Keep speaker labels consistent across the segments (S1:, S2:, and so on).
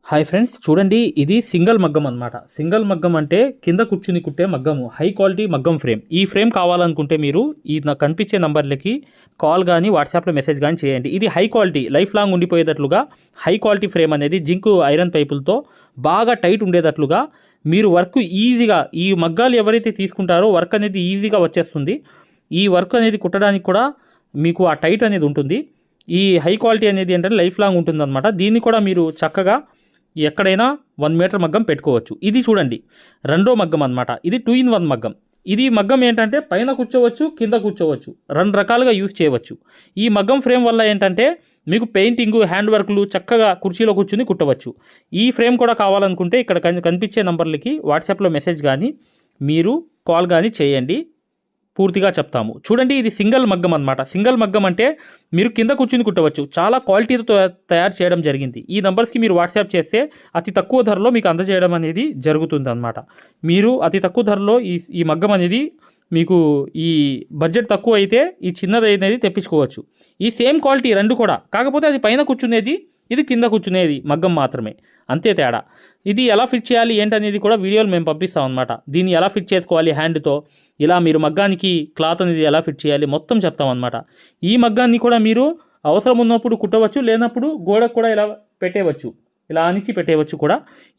S1: Hi friends, చూడండి ఇది single మగ్గం అనమాట. సింగిల్ మగ్గం అంటే కింద కూర్చుని కుట్టే మగ్గము, హై క్వాలిటీ మగ్గం ఫ్రేమ్. ఈ ఫ్రేమ్ కావాలనుకుంటే మీరు ఈ నాకు కనిపించే నంబర్లకి కాల్ కానీ వాట్సాప్లో మెసేజ్ కానీ చేయండి. ఇది హై క్వాలిటీ, లైఫ్ లాంగ్ ఉండిపోయేటట్లుగా హై క్వాలిటీ ఫ్రేమ్ అనేది జింకు ఐరన్ పైపులతో బాగా టైట్ ఉండేటట్లుగా మీరు వర్క్ ఈజీగా, ఈ మగ్గాలు ఎవరైతే తీసుకుంటారో వర్క్ అనేది ఈజీగా వచ్చేస్తుంది. ఈ వర్క్ అనేది కుట్టడానికి కూడా మీకు ఆ టైట్ అనేది ఉంటుంది. ఈ హై క్వాలిటీ అనేది అంటే లైఫ్ లాంగ్ ఉంటుందన్నమాట. దీన్ని కూడా మీరు చక్కగా ఎక్కడైనా 1 మీటర్ మగ్గం పెట్టుకోవచ్చు. ఇది చూడండి రెండో మగ్గం అనమాట. ఇది 2-in-1 మగ్గం. ఇది మగ్గం ఏంటంటే పైన కూర్చోవచ్చు, కింద కూర్చోవచ్చు, 2 రకాలుగా యూజ్ చేయవచ్చు. ఈ మగ్గం ఫ్రేమ్ వల్ల ఏంటంటే మీకు పెయింటింగు, హ్యాండ్ వర్క్లు చక్కగా కుర్చీలో కూర్చుని కుట్టవచ్చు. ఈ ఫ్రేమ్ కూడా కావాలనుకుంటే ఇక్కడ కనిపించే నంబర్లకి వాట్సాప్లో మెసేజ్ కానీ మీరు కాల్ కానీ చేయండి, పూర్తిగా చెప్తాము. చూడండి ఇది సింగిల్ మగ్గం అనమాట. సింగిల్ మగ్గం అంటే మీరు కింద కూర్చుని కుట్టవచ్చు. చాలా క్వాలిటీతో తయారు చేయడం జరిగింది. ఈ నంబర్స్కి మీరు వాట్సాప్ చేస్తే అతి తక్కువ ధరలో మీకు అందజేయడం అనేది జరుగుతుంది అనమాట. మీరు అతి తక్కువ ధరలో ఈ మగ్గం అనేది మీకు ఈ బడ్జెట్ తక్కువ అయితే ఈ చిన్నది అనేది తెప్పించుకోవచ్చు. ఈ సేమ్ క్వాలిటీ రెండు కూడా, కాకపోతే అది పైన కూర్చునేది, ఇది కింద కూర్చునేది మగ్గం మాత్రమే, అంతే తేడా. ఇది ఎలా ఫిట్ చేయాలి ఏంటనేది కూడా వీడియోలు మేము పంపిస్తాం అనమాట. దీన్ని ఎలా ఫిట్ చేసుకోవాలి హ్యాండ్తో, ఇలా మీరు మగ్గానికి క్లాత్ అనేది ఎలా ఫిట్ చేయాలి మొత్తం చెప్తామన్నమాట. ఈ మగ్గాన్ని కూడా మీరు అవసరం ఉన్నప్పుడు కుట్టవచ్చు, లేనప్పుడు గోడకు కూడా ఇలా పెట్టేయవచ్చు, ఇలా ఆనిచ్చి పెట్టేయవచ్చు కూడా.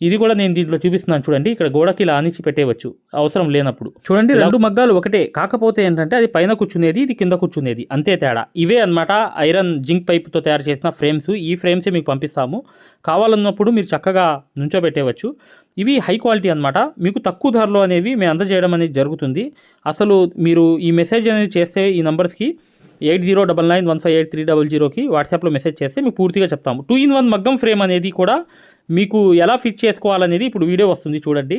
S1: ఇది కూడా నేను దీంట్లో చూపిస్తున్నాను చూడండి. ఇక్కడ గోడకి ఇలా ఆనిచ్చి పెట్టేయవచ్చు అవసరం లేనప్పుడు. చూడండి రెండు మగ్గాలు ఒకటే, కాకపోతే ఏంటంటే అది పైన కూర్చునేది, ఇది కింద కూర్చునేది, అంతే తేడా. ఇవే అనమాట ఐరన్ జింక్ పైప్తో తయారు చేసిన ఫ్రేమ్స్. ఈ ఫ్రేమ్సే మీకు పంపిస్తాము. కావాలన్నప్పుడు మీరు చక్కగా నుంచోబెట్టేయవచ్చు. ఇవి హై క్వాలిటీ అనమాట. మీకు తక్కువ ధరలో అనేవి మేము అందజేయడం అనేది జరుగుతుంది. అసలు మీరు ఈ మెసేజ్ అనేది చేస్తే ఈ నంబర్స్కి 8099158300కి వాట్సాప్లో మెసేజ్ చేస్తే మీకు పూర్తిగా చెప్తాము. 2-in-1 మగ్గం ఫ్రేమ్ అనేది కూడా మీకు ఎలా ఫిట్ చేసుకోవాలనేది ఇప్పుడు వీడియో వస్తుంది చూడండి.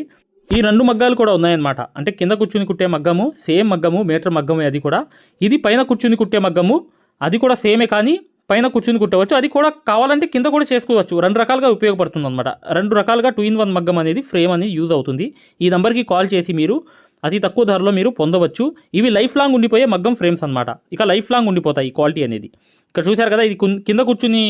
S1: ఈ రెండు మగ్గాలు కూడా ఉన్నాయన్నమాట. అంటే కింద కూర్చుని కుట్టే మగ్గము, సేమ్ మగ్గము, మీటర్ మగ్గము అది కూడా. ఇది పైన కూర్చుని కుట్టే మగ్గము, అది కూడా సేమే, కానీ పైన కూర్చుని కుట్టవచ్చు. అది కూడా కావాలంటే కింద కూడా చేసుకోవచ్చు. 2 రకాలుగా ఉపయోగపడుతుంది అనమాట. 2 రకాలుగా 2-in-1 మగ్గం అనేది ఫ్రేమ్ అనేది యూజ్ అవుతుంది. ఈ నెంబర్కి కాల్ చేసి మీరు అతి తక్కువ ధరలో మీరు పొందవచ్చు. ఇవి లైఫ్ లాంగ్ ఉండిపోయే మగ్గం ఫ్రేమ్స్ అనమాట. ఇక లైఫ్ లాంగ్ ఉండిపోతాయి ఈ క్వాలిటీ అనేది. ఇక్కడ చూశారు కదా, ఇది కింద కూర్చుని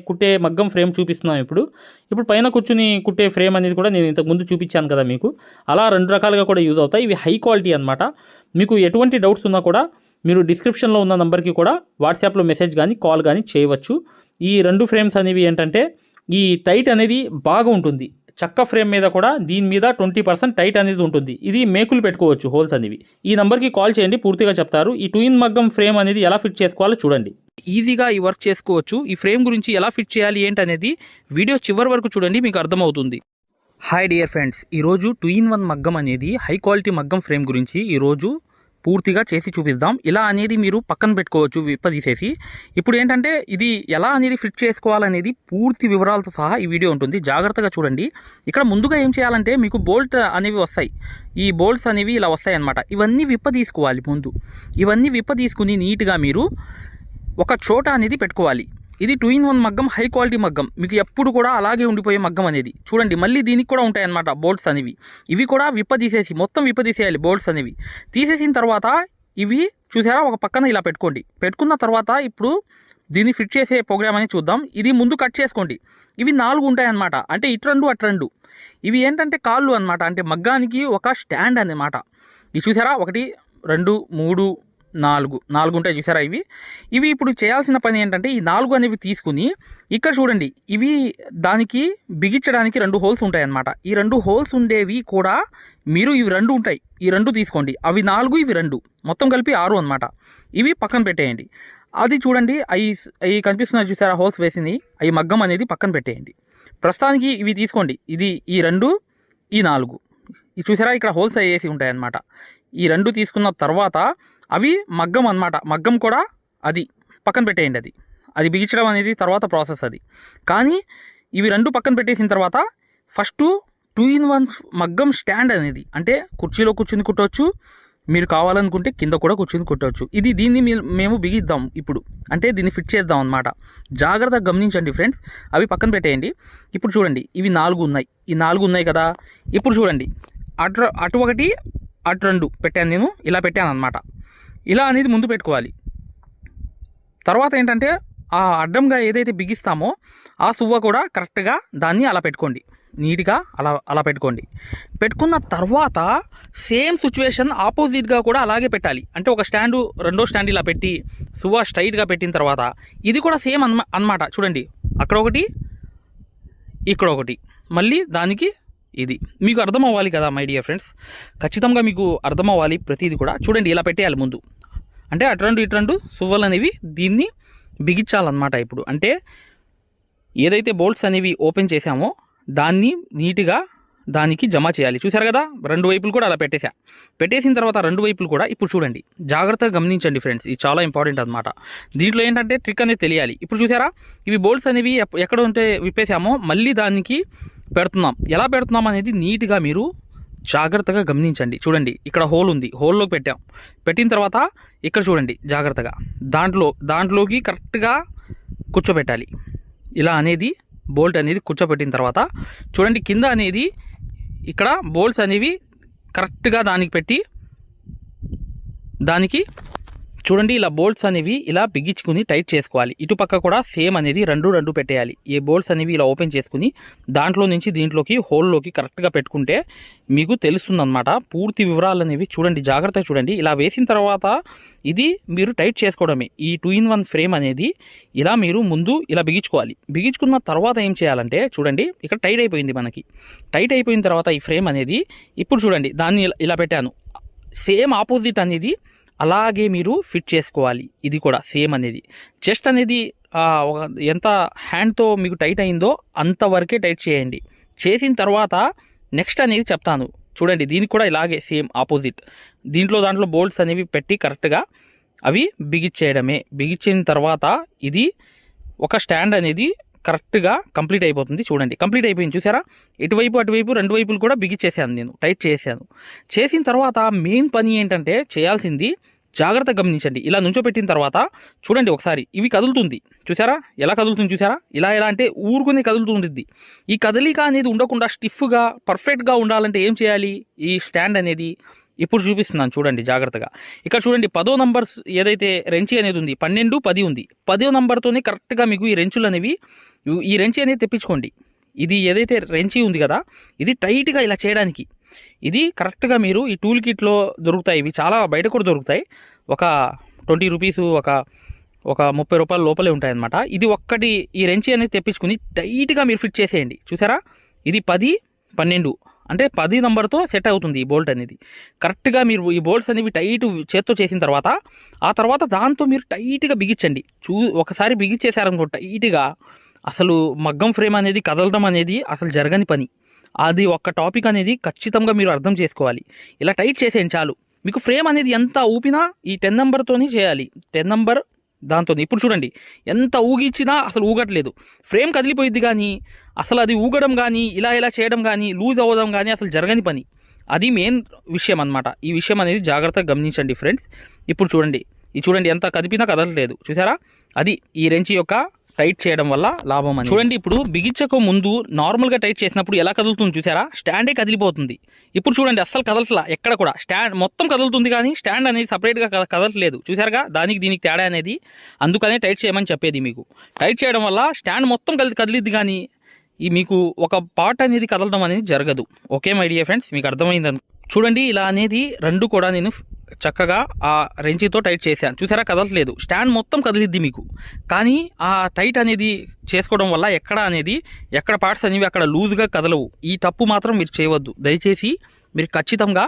S1: కుట్టే మగ్గం ఫ్రేమ్ చూపిస్తున్నాం ఇప్పుడు పైన కూర్చుని కుట్టే ఫ్రేమ్ అనేది కూడా నేను ఇంతకుముందు చూపించాను కదా మీకు. అలా 2 రకాలుగా కూడా యూజ్ అవుతాయి. ఇవి హై క్వాలిటీ అనమాట. మీకు ఎటువంటి డౌట్స్ ఉన్నా కూడా మీరు డిస్క్రిప్షన్లో ఉన్న నెంబర్కి కూడా వాట్సాప్లో మెసేజ్ కానీ కాల్ కానీ చేయవచ్చు. ఈ 2 ఫ్రేమ్స్ అనేవి ఏంటంటే ఈ టైట్ అనేది బాగా ఉంటుంది. చక్క ఫ్రేమ్ మీద కూడా దీని మీద 20% టైట్ అనేది ఉంటుంది. ఇది మేకులు పెట్టుకోవచ్చు హోల్స్ అనేవి. ఈ నెంబర్కి కాల్ చేయండి, పూర్తిగా చెప్తారు. ఈ 2-in మగ్గం ఫ్రేమ్ అనేది ఎలా ఫిట్ చేసుకోవాలో చూడండి. ఈజీగా ఈ వర్క్ చేసుకోవచ్చు. ఈ ఫ్రేమ్ గురించి ఎలా ఫిట్ చేయాలి ఏంటనేది వీడియో చివరి వరకు చూడండి, మీకు అర్థమవుతుంది. హాయ్ డియర్ ఫ్రెండ్స్, ఈరోజు 2-in-1 మగ్గం అనేది హై క్వాలిటీ మగ్గం ఫ్రేమ్ గురించి ఈరోజు పూర్తిగా చేసి చూపిద్దాం. ఇలా అనేది మీరు పక్కన పెట్టుకోవచ్చు విప్పదీసేసి. ఇప్పుడు ఏంటంటే ఇది ఎలా అనేది ఫిట్ చేసుకోవాలనేది పూర్తి వివరాలతో సహా ఈ వీడియో ఉంటుంది, జాగ్రత్తగా చూడండి. ఇక్కడ ముందుగా ఏం చేయాలంటే మీకు బోల్ట్ అనేవి వస్తాయి. ఈ బోల్ట్స్ అనేవి ఇలా వస్తాయి అన్నమాట. ఇవన్నీ విప్పదీసుకోవాలి ముందు. ఇవన్నీ విప్పదీసుకుని నీట్గా మీరు ఒక చోట అనేది పెట్టుకోవాలి. ఇది 2-in-1 మగ్గం, హై క్వాలిటీ మగ్గం. మీకు ఎప్పుడు కూడా అలాగే ఉండిపోయే మగ్గం అనేది. చూడండి మళ్ళీ దీనికి కూడా ఉంటాయన్నమాట బోల్ట్స్ అనేవి. ఇవి కూడా విప్పదీసేసి మొత్తం విప్పదీసేయాలి బోల్ట్స్ అనేవి. తీసేసిన తర్వాత ఇవి చూసారా ఒక పక్కన ఇలా పెట్టుకోండి. పెట్టుకున్న తర్వాత ఇప్పుడు దీన్ని ఫిట్ చేసే ప్రోగ్రామ్ అనేది చూద్దాం. ఇది ముందు కట్ చేసుకోండి. ఇవి 4 ఉంటాయన్నమాట. అంటే ఇటు 2 ఇవి ఏంటంటే కాళ్ళు అనమాట. అంటే మగ్గానికి ఒక స్టాండ్ అన్నమాట. ఇది చూసారా 1 2 3 4 ఉంటాయి చూసారా. ఇవి ఇప్పుడు చేయాల్సిన పని ఏంటంటే ఈ 4 అనేవి తీసుకుని ఇక్కడ చూడండి, ఇవి దానికి బిగించడానికి 2 హోల్స్ ఉంటాయి అన్నమాట. ఈ 2 హోల్స్ ఉండేవి కూడా మీరు ఇవి 2 ఉంటాయి, ఈ 2 తీసుకోండి. అవి 4, ఇవి 2, మొత్తం కలిపి 6 అనమాట. ఇవి పక్కన పెట్టేయండి. అది చూడండి అవి కనిపిస్తున్నాయి చూసారా హోల్స్ వేసింది, అవి మగ్గం అనేది పక్కన పెట్టేయండి. ప్రస్తుతానికి ఇవి తీసుకోండి. ఇది ఈ 2, ఈ 4 ఇది చూసారా ఇక్కడ హోల్స్ వేసి ఉంటాయి అన్నమాట. ఈ 2 తీసుకున్న తర్వాత అవి మగ్గం అన్నమాట. మగ్గం కూడా అది పక్కన పెట్టేయండి. అది బిగించడం అనేది తర్వాత ప్రాసెస్ అది. కానీ ఇవి 2 పక్కన పెట్టేసిన తర్వాత ఫస్ట్ 2-in-1 మగ్గం స్టాండ్ అనేది, అంటే కుర్చీలో కూర్చుని కుట్టవచ్చు, మీరు కావాలనుకుంటే కింద కూడా కూర్చుని కుట్టవచ్చు. దీన్ని మేము బిగిద్దాం ఇప్పుడు, అంటే దీన్ని ఫిట్ చేద్దాం అన్నమాట. జాగ్రత్తగా గమనించండి ఫ్రెండ్స్. అవి పక్కన పెట్టేయండి. ఇప్పుడు చూడండి ఇవి 4 ఉన్నాయి, ఈ 4 ఉన్నాయి కదా. ఇప్పుడు చూడండి అటు 1 అటు 2 పెట్టాను, నేను ఇలా పెట్టాను అన్నమాట. ఇలా అనేది ముందు పెట్టుకోవాలి. తర్వాత ఏంటంటే ఆ అడ్డంగా ఏదైతే బిగిస్తామో ఆ సువ్వ కూడా కరెక్ట్గా దాన్ని అలా పెట్టుకోండి, నీట్గా అలా పెట్టుకోండి. పెట్టుకున్న తర్వాత సేమ్ సిచ్యువేషన్ ఆపోజిట్గా కూడా అలాగే పెట్టాలి. అంటే ఒక స్టాండు రెండో స్టాండ్ ఇలా పెట్టి సువ్వ స్ట్రైట్గా పెట్టిన తర్వాత ఇది కూడా సేమ్ అన్నమాట. చూడండి, అక్కడ ఒకటి, ఇక్కడ ఒకటి, మళ్ళీ దానికి ఇది. మీకు అర్థం అవ్వాలి కదా మై డియర్ ఫ్రెండ్స్, ఖచ్చితంగా మీకు అర్థం అవ్వాలి ప్రతిదీ కూడా. చూడండి, ఇలా పెట్టేయాలి ముందు. అంటే అటు ఇటు సువ్వలు అనేవి దీన్ని బిగించాలన్నమాట. ఇప్పుడు అంటే ఏదైతే బోల్ట్స్ అనేవి ఓపెన్ చేసామో దాన్ని నీట్గా దానికి జమ చేయాలి. చూసారు కదా, రెండు వైపులు కూడా అలా పెట్టేసిన తర్వాత రెండు వైపులు కూడా ఇప్పుడు చూడండి, జాగ్రత్తగా గమనించండి ఫ్రెండ్స్, ఇది చాలా ఇంపార్టెంట్ అనమాట. దీంట్లో ఏంటంటే ట్రిక్ అనేది తెలియాలి. ఇప్పుడు చూసారా, ఇవి బోల్ట్స్ అనేవి ఎక్కడ ఉంటే విప్పేసామో మళ్ళీ దానికి పెడుతున్నాం. ఎలా పెడుతున్నాం అనేది నీట్గా మీరు జాగ్రత్తగా గమనించండి. చూడండి, ఇక్కడ హోల్ ఉంది, హోల్లోకి పెట్టిన తర్వాత ఇక్కడ చూడండి జాగ్రత్తగా దాంట్లోకి కరెక్ట్గా కూర్చోబెట్టాలి. ఇలా అనేది బోల్ట్ అనేది కూర్చోబెట్టిన తర్వాత చూడండి, కింద అనేది ఇక్కడ బోల్ట్స్ అనేవి కరెక్ట్గా దానికి పెట్టి దానికి చూడండి ఇలా బోల్ట్స్ అనేవి ఇలా బిగించుకుని టైట్ చేసుకోవాలి. ఇటుపక్క కూడా సేమ్ అనేది రెండు పెట్టేయాలి. ఈ బోల్ట్స్ అనేవి ఇలా ఓపెన్ చేసుకుని దాంట్లో నుంచి దీంట్లోకి హోల్లోకి కరెక్ట్గా పెట్టుకుంటే మీకు తెలుస్తుందన్నమాట పూర్తి వివరాలు అనేవి. చూడండి, జాగ్రత్తగా చూడండి. ఇలా వేసిన తర్వాత ఇది మీరు టైట్ చేసుకోవడమే. ఈ 2-in-1 ఫ్రేమ్ అనేది ఇలా మీరు ముందు ఇలా బిగించుకోవాలి. బిగించుకున్న తర్వాత ఏం చేయాలంటే చూడండి, ఇక్కడ టైట్ అయిపోయింది. మనకి టైట్ అయిపోయిన తర్వాత ఈ ఫ్రేమ్ అనేది ఇప్పుడు చూడండి దాన్ని ఇలా పెట్టాను. సేమ్ ఆపోజిట్ అనేది అలాగే మీరు ఫిట్ చేసుకోవాలి. ఇది కూడా సేమ్ అనేది చెస్ట్ అనేది ఎంత హ్యాండ్తో మీకు టైట్ అయిందో అంతవరకే టైట్ చేయండి. చేసిన తర్వాత నెక్స్ట్ అనేది చెప్తాను. చూడండి, దీనికి కూడా ఇలాగే సేమ్ ఆపోజిట్ దాంట్లో బోల్ట్స్ అనేవి పెట్టి కరెక్ట్గా అవి బిగించేయడమే. బిగించిన తర్వాత ఇది ఒక స్టాండ్ అనేది కరెక్ట్గా కంప్లీట్ అయిపోతుంది. చూడండి, కంప్లీట్ అయిపోయింది. చూసారా, అటువైపు రెండు వైపులు కూడా బిగించేసాను, నేను టైట్ చేశాను. చేసిన తర్వాత మెయిన్ పని ఏంటంటే చేయాల్సింది జాగ్రత్తగా గమనించండి. ఇలా నుంచోపెట్టిన తర్వాత చూడండి ఒకసారి ఇవి కదులుతుంది. చూసారా ఎలా కదులుతుంది? చూసారా ఇలా అంటే ఊరుకునే కదులుతుంది. ఈ కదలిక అనేది ఉండకుండా స్టిఫ్గా పర్ఫెక్ట్గా ఉండాలంటే ఏం చేయాలి? ఈ స్టాండ్ అనేది ఇప్పుడు చూపిస్తున్నాను చూడండి జాగ్రత్తగా. ఇక్కడ చూడండి 10వ నంబర్ ఏదైతే రెంచి అనేది ఉంది, 12, 10 ఉంది. 10వ నంబర్తోనే కరెక్ట్గా మీకు ఈ రెంచులు అనేవి ఈ రెంచి అనేది తెప్పించుకోండి. ఇది ఏదైతే రెంచి ఉంది కదా, ఇది టైట్గా ఇలా చేయడానికి ఇది కరెక్ట్గా మీరు ఈ టూల్ కిట్లో దొరుకుతాయి. ఇవి చాలా బయట కూడా దొరుకుతాయి. ఒక 20 రూపీస్, ఒక 30 రూపాయల లోపలే ఉంటాయన్నమాట. ఇది ఒక్కటి ఈ రెంచి అనేది తెప్పించుకుని టైట్గా మీరు ఫిట్ చేసేయండి. చూసారా, ఇది 10, 12 అంటే 10 నంబర్తో సెట్ అవుతుంది ఈ బోల్ట్ అనేది. కరెక్ట్గా మీరు ఈ బోల్ట్స్ అనేవి టైట్ చేత్తో చేసిన తర్వాత ఆ తర్వాత దాంతో మీరు టైట్గా బిగించండి. ఒకసారి బిగించేశారనుకో టైట్గా, అసలు మగ్గం ఫ్రేమ్ అనేది కదలడం అనేది అసలు జరగని పని. అది ఒక్క టాపిక్ అనేది ఖచ్చితంగా మీరు అర్థం చేసుకోవాలి. ఇలా టైట్ చేసేయండి చాలు. మీకు ఫ్రేమ్ అనేది ఎంత ఊపినా ఈ 10 నెంబర్తోనే చేయాలి. 10 నెంబర్ దాంతో ఇప్పుడు చూడండి ఎంత ఊగిచ్చినా అసలు ఊగట్లేదు. ఫ్రేమ్ కదిలిపోయిద్ది కానీ అసలు అది ఊగడం కానీ ఇలా చేయడం కానీ లూజ్ అవ్వడం కానీ అసలు జరగని పని. అది మెయిన్ విషయం అన్నమాట. ఈ విషయం అనేది జాగ్రత్తగా గమనించండి ఫ్రెండ్స్. ఇప్పుడు చూడండి ఎంత కదిపినా కదలట్లేదు. చూసారా, అది ఈ రెంచి యొక్క టైట్ చేయడం వల్ల లాభం అని. చూడండి, ఇప్పుడు బిగించక ముందు నార్మల్గా టైట్ చేసినప్పుడు ఎలా కదులుతుంది చూసారా, స్టాండే కదిలిపోతుంది. ఇప్పుడు చూడండి అస్సలు కదలట్లా, ఎక్కడ కూడా స్టాండ్ మొత్తం కదులుతుంది కానీ స్టాండ్ అనేది సపరేట్గా కదలట్లేదు. చూసారుగా దీనికి తేడా అనేది. అందుకనే టైట్ చేయమని చెప్పేది మీకు. టైట్ చేయడం వల్ల స్టాండ్ మొత్తం కదిలిద్ది కానీ మీకు ఒక పార్ట్ అనేది కదలడం అనేది జరగదు. ఓకే మై డియర్ ఫ్రెండ్స్, మీకు అర్థమైందని చూడండి. ఇలా అనేది రెండు కూడా నేను చక్కగా ఆ రెంచితో టైట్ చేశాను. చూసారా, కదలట్లేదు, స్టాండ్ మొత్తం కదిలిద్ది మీకు. కానీ ఆ టైట్ అనేది చేసుకోవడం వల్ల ఎక్కడ పార్ట్స్ అనేవి అక్కడ లూజ్గా కదలవు. ఈ తప్పు మాత్రం మీరు చేయవద్దు దయచేసి. మీరు ఖచ్చితంగా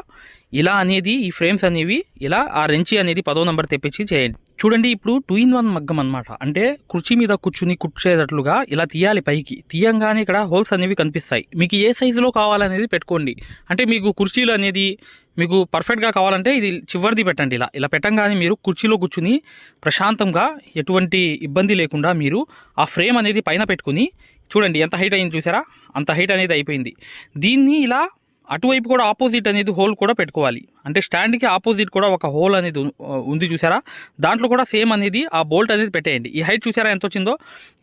S1: ఇలా అనేది ఈ ఫ్రేమ్స్ అనేవి ఇలా ఆ రెంచి అనేది 10వ నంబర్ తెప్పించి చేయండి. చూడండి, ఇప్పుడు 2-in-1 మగ్గం అనమాట. అంటే కుర్చీ మీద కూర్చుని కుర్చేటట్లుగా ఇలా తీయాలి. పైకి తీయంగానే ఇక్కడ హోల్స్ అనేవి కనిపిస్తాయి. మీకు ఏ సైజులో కావాలనేది పెట్టుకోండి. అంటే మీకు కుర్చీలు అనేది మీకు పర్ఫెక్ట్గా కావాలంటే ఇది చివరిది పెట్టండి. ఇలా పెట్టంగానే మీరు కుర్చీలో కూర్చుని ప్రశాంతంగా ఎటువంటి ఇబ్బంది లేకుండా మీరు ఆ ఫ్రేమ్ అనేది పైన పెట్టుకుని చూడండి ఎంత హైట్ అయింది. చూసారా, అంత హైట్ అనేది అయిపోయింది. దీన్ని ఇలా అటువైపు కూడా ఆపోజిట్ అనేది హోల్ కూడా పెట్టుకోవాలి. అంటే స్టాండ్కి ఆపోజిట్ కూడా ఒక హోల్ అనేది ఉంది. చూసారా, దాంట్లో కూడా సేమ్ అనేది ఆ బోల్ట్ అనేది పెట్టేయండి. ఈ హైట్ చూసారా ఎంత వచ్చిందో,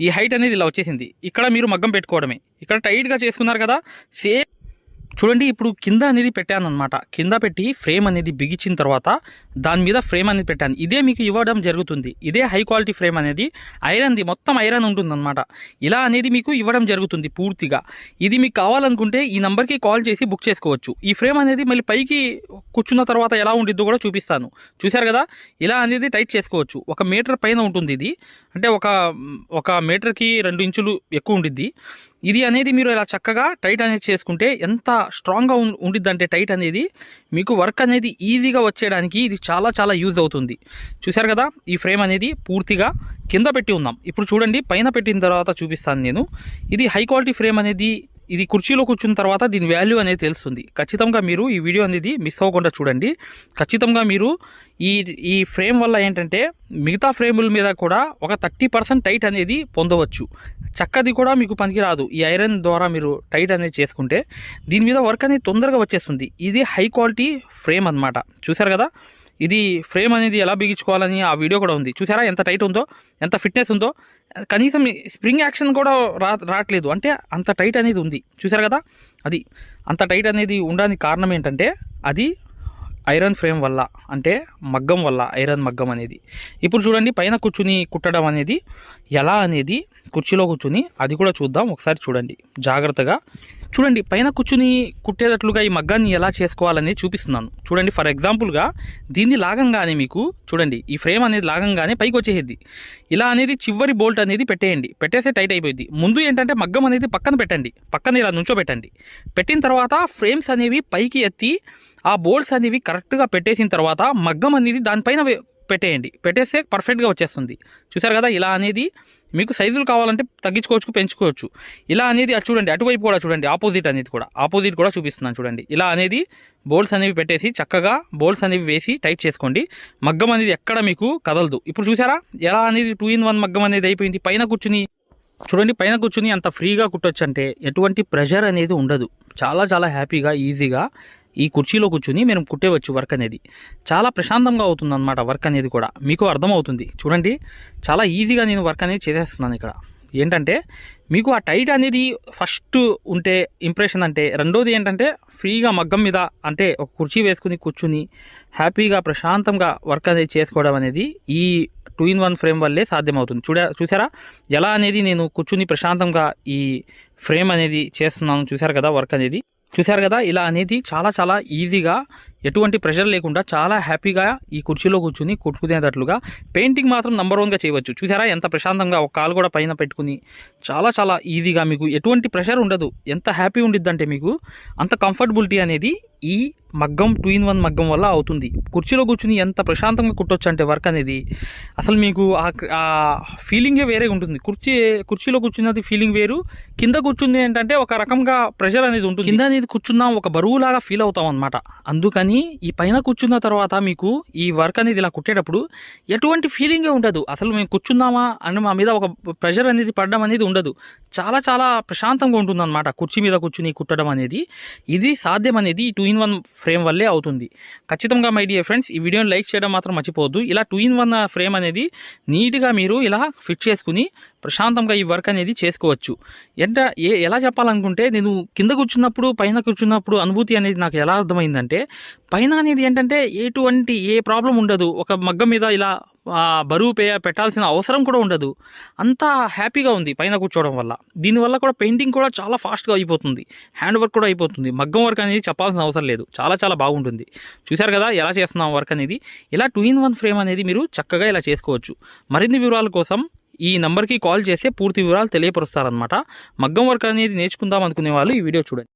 S1: ఈ హైట్ అనేది ఇలా వచ్చేసింది. ఇక్కడ మీరు మగ్గం పెట్టుకోవడమే. ఇక్కడ టైట్గా చేసుకున్నారు కదా, సేమ్ చూడండి. ఇప్పుడు కింద అనేది పెట్టాను అనమాట. కింద పెట్టి ఫ్రేమ్ అనేది బిగించిన తర్వాత దాని మీద ఫ్రేమ్ అనేది పెట్టాను. ఇదే మీకు ఇవ్వడం జరుగుతుంది. ఇదే హై క్వాలిటీ ఫ్రేమ్ అనేది ఐరన్ది, మొత్తం ఐరన్ ఉంటుందన్నమాట. ఇలా అనేది మీకు ఇవ్వడం జరుగుతుంది పూర్తిగా. ఇది మీకు కావాలనుకుంటే ఈ నెంబర్కి కాల్ చేసి బుక్ చేసుకోవచ్చు. ఈ ఫ్రేమ్ అనేది మళ్ళీ పైకి కూర్చున్న తర్వాత ఎలా ఉండిద్దో కూడా చూపిస్తాను. చూశారు కదా, ఇలా అనేది టైట్ చేసుకోవచ్చు. 1 మీటర్ పైన ఉంటుంది ఇది, అంటే ఒక మీటర్కి 2 ఇంచులు ఎక్కువ ఉండిద్ది. ఇది అనేది మీరు ఇలా చక్కగా టైట్ అనేది చేసుకుంటే ఎంత స్ట్రాంగ్గా ఉండిద్దంటే టైట్ అనేది మీకు వర్క్ అనేది ఈజీగా వచ్చేయడానికి ఇది చాలా చాలా యూజ్ అవుతుంది. చూశారు కదా, ఈ ఫ్రేమ్ అనేది పూర్తిగా కింద పెట్టి ఉందాం. ఇప్పుడు చూడండి, పైన పెట్టిన తర్వాత చూపిస్తాను నేను. ఇది హై క్వాలిటీ ఫ్రేమ్ అనేది ఇది కుర్చీలో కూర్చున్న తర్వాత దీని వాల్యూ అనేది తెలుస్తుంది. ఖచ్చితంగా మీరు ఈ వీడియో అనేది మిస్ అవ్వకుండా చూడండి. ఖచ్చితంగా మీరు ఈ ఫ్రేమ్ వల్ల ఏంటంటే మిగతా ఫ్రేముల మీద కూడా ఒక 30% టైట్ అనేది పొందవచ్చు. చక్కది కూడా మీకు పనికిరాదు. ఈ ఐరన్ ద్వారా మీరు టైట్ అనేది చేసుకుంటే దీని మీద వర్క్ అనేది తొందరగా వచ్చేస్తుంది. ఇది హై క్వాలిటీ ఫ్రేమ్ అన్నమాట. చూశారు కదా, ఇది ఫ్రేమ్ అనేది ఎలా బిగించుకోవాలని ఆ వీడియో కూడా ఉంది. చూసారా ఎంత టైట్ ఉందో, ఎంత ఫిట్నెస్ ఉందో. కనీసం స్ప్రింగ్ యాక్షన్ కూడా రావట్లేదు, అంటే అంత టైట్ అనేది ఉంది. చూసారు కదా, అది అంత టైట్ అనేది ఉండడానికి కారణం ఏంటంటే అది ఐరన్ ఫ్రేమ్ వల్ల, అంటే మగ్గం వల్ల, ఐరన్ మగ్గం అనేది. ఇప్పుడు చూడండి, పైన కూర్చుని కుట్టడం అనేది ఎలా అనేది కుర్చీలో కూర్చుని అది కూడా చూద్దాం. ఒకసారి చూడండి జాగ్రత్తగా. చూడండి, పైన కూర్చుని కుట్టేటట్లుగా ఈ మగ్గాన్ని ఎలా చేసుకోవాలని చూపిస్తున్నాను. చూడండి, ఫర్ ఎగ్జాంపుల్గా దీన్ని లాగంగానే మీకు చూడండి, ఈ ఫ్రేమ్ అనేది లాగంగానే పైకి వచ్చేది. ఇలా అనేది చివరి బోల్ట్ అనేది పెట్టేయండి. పెట్టేస్తే టైట్ అయిపోయింది. ముందు ఏంటంటే మగ్గం అనేది పక్కన పెట్టండి, పక్కన ఇలా నుంచోబెట్టండి. పెట్టిన తర్వాత ఫ్రేమ్స్ అనేవి పైకి ఎత్తి ఆ బోల్ట్స్ అనేవి కరెక్ట్గా పెట్టేసిన తర్వాత మగ్గం అనేది దానిపైన పెట్టేయండి. పెట్టేస్తే పర్ఫెక్ట్గా వచ్చేస్తుంది. చూసారు కదా, ఇలా అనేది మీకు సైజులు కావాలంటే తగ్గించుకోవచ్చు, పెంచుకోవచ్చు. ఇలా అనేది చూడండి, అటువైపు కూడా చూడండి, ఆపోజిట్ కూడా చూపిస్తున్నాను చూడండి. ఇలా అనేది బోల్ట్స్ అనేవి పెట్టేసి చక్కగా బోల్ట్స్ అనేవి వేసి టైట్ చేసుకోండి. మగ్గం అనేది ఎక్కడ మీకు కదలదు. ఇప్పుడు చూసారా ఎలా అనేది 2-in-1 మగ్గం అనేది అయిపోయింది. పైన కూర్చుని చూడండి, పైన కూర్చుని అంత ఫ్రీగా కుట్టొచ్చు, అంటే ఎటువంటి ప్రెషర్ అనేది ఉండదు. చాలా చాలా హ్యాపీగా ఈజీగా ఈ కుర్చీలో కూర్చుని మేము కుట్టేవచ్చు. వర్క్ అనేది చాలా ప్రశాంతంగా అవుతుంది అన్నమాట. వర్క్ అనేది కూడా మీకు అర్థమవుతుంది. చూడండి, చాలా ఈజీగా నేను వర్క్ అనేది చేసేస్తున్నాను. ఇక్కడ ఏంటంటే మీకు ఆ టైట్ అనేది ఫస్ట్ ఉంటే ఇంప్రెషన్, అంటే రెండోది ఏంటంటే ఫ్రీగా మగ్గం మీద, అంటే ఒక కుర్చీ వేసుకుని కూర్చుని హ్యాపీగా ప్రశాంతంగా వర్క్ అనేది చేసుకోవడం అనేది ఈ 2-in-1 ఫ్రేమ్ వల్లే సాధ్యమవుతుంది. చూసారా ఎలా అనేది నేను కూర్చుని ప్రశాంతంగా ఈ ఫ్రేమ్ అనేది చేస్తున్నాను. చూసారు కదా, వర్క్ అనేది చూసారు కదా, ఇలా అనేది చాలా చాలా ఈజీగా ఎటువంటి ప్రెషర్ లేకుండా చాలా హ్యాపీగా ఈ కుర్చీలో కూర్చుని కుట్టుకునేటట్లుగా పెయింటింగ్ మాత్రం నెంబర్ 1గా చేయవచ్చు. చూసారా ఎంత ప్రశాంతంగా, ఒక కాలు కూడా పైన పెట్టుకుని చాలా చాలా ఈజీగా, మీకు ఎటువంటి ప్రెషర్ ఉండదు. ఎంత హ్యాపీ ఉండిద్దంటే మీకు అంత కంఫర్టబిలిటీ అనేది ఈ మగ్గం 2-in-1 మగ్గం వల్ల అవుతుంది. కుర్చీలో కూర్చుని ఎంత ప్రశాంతంగా కుట్టొచ్చు అంటే వర్క్ అనేది అసలు మీకు ఆ ఫీలింగే వేరే ఉంటుంది. కుర్చీలో కూర్చున్నది ఫీలింగ్ వేరు, కింద కూర్చుంది ఏంటంటే ఒక రకంగా ప్రెషర్ అనేది ఉంటుంది. కింద అనేది కూర్చున్నాం ఒక బరువులాగా ఫీల్ అవుతాం అనమాట. అందుకని ఈ పైన కూర్చున్న తర్వాత మీకు ఈ వర్క్ అనేది ఇలా కుట్టేటప్పుడు ఎటువంటి ఫీలింగే ఉండదు. అసలు మేము కూర్చున్నామా అని మా మీద ఒక ప్రెషర్ అనేది పడడం అనేది ఉండదు. చాలా చాలా ప్రశాంతంగా ఉంటుంది అనమాట కుర్చీ మీద కూర్చుని కుట్టడం అనేది. ఇది సాధ్యం అనేది ఈ 2-in-1 ఫ్రేమ్ వల్లే అవుతుంది. ఖచ్చితంగా మై డియర్ ఫ్రెండ్స్, ఈ వీడియోని లైక్ చేయడం మాత్రం మర్చిపోవద్దు. ఇలా 2-in-1 ఫ్రేమ్ అనేది నీట్గా మీరు ఇలా ఫిట్ చేసుకుని ప్రశాంతంగా ఈ వర్క్ అనేది చేసుకోవచ్చు. ఎలా చెప్పాలనుకుంటే, నేను కింద కూర్చున్నప్పుడు పైన కూర్చున్నప్పుడు అనుభూతి అనేది నాకు ఎలా అర్థమైందంటే, పైన అనేది ఏంటంటే ఏ ప్రాబ్లం ఉండదు. ఒక మగ్గం మీద ఇలా బరువు పెట్టాల్సిన అవసరం కూడా ఉండదు. అంతా హ్యాపీగా ఉంది పైన కూర్చోవడం వల్ల. దీనివల్ల కూడా పెయింటింగ్ కూడా చాలా ఫాస్ట్గా అయిపోతుంది, హ్యాండ్ వర్క్ కూడా అయిపోతుంది. మగ్గం వర్క్ అనేది చెప్పాల్సిన అవసరం లేదు. చాలా చాలా బాగుంటుంది. చూశారు కదా ఎలా చేస్తున్నాం వర్క్ అనేది. ఇలా 2-in-1 ఫ్రేమ్ అనేది మీరు చక్కగా ఇలా చేసుకోవచ్చు. మరిన్ని వివరాల కోసం ఈ నెంబర్కి కాల్ చేస్తే పూర్తి వివరాలు తెలియపరుస్తారనమాట. మగ్గం వర్క్ అనేది నేర్చుకుందాం అనుకునే వాళ్ళు ఈ వీడియో చూడండి.